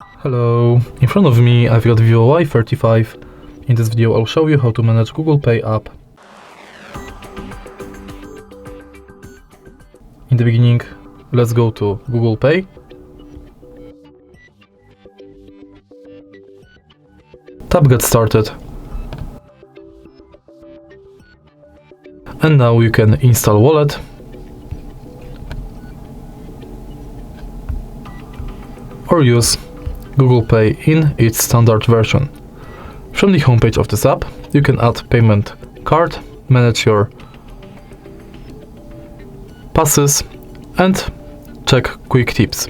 Hello, in front of me I've got VIVO Y35. In this video I'll show you how to manage Google Pay app. In the beginning, let's go to Google Pay. Tap Get Started. And now you can install wallet. Or use Google Pay in its standard version. From the homepage of this app, you can add payment card, manage your passes, and check quick tips.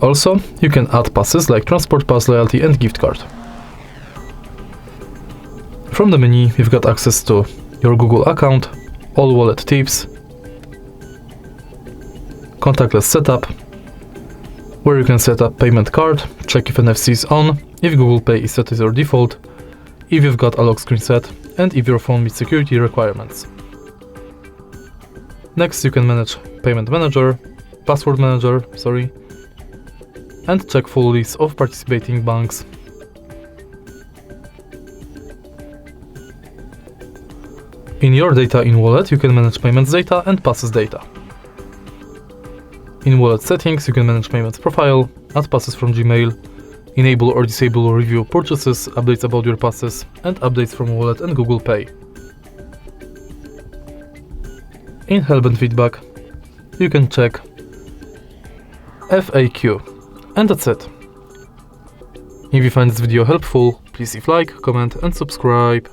Also, you can add passes like transport pass, loyalty, and gift card. From the menu, you've got access to your Google account, all wallet tips, contactless setup, where you can set up payment card, check if NFC is on, if Google Pay is set as your default, if you've got a lock screen set, and if your phone meets security requirements. Next, you can manage Payment Manager, Password Manager, and check full list of participating banks. In your data in wallet, you can manage payments data and passes data. In wallet settings, you can manage payments profile, add passes from Gmail, enable or disable review purchases, updates about your passes, and updates from wallet and Google Pay. In help and feedback, you can check FAQ, and that's it. If you find this video helpful, please leave like, comment, and subscribe.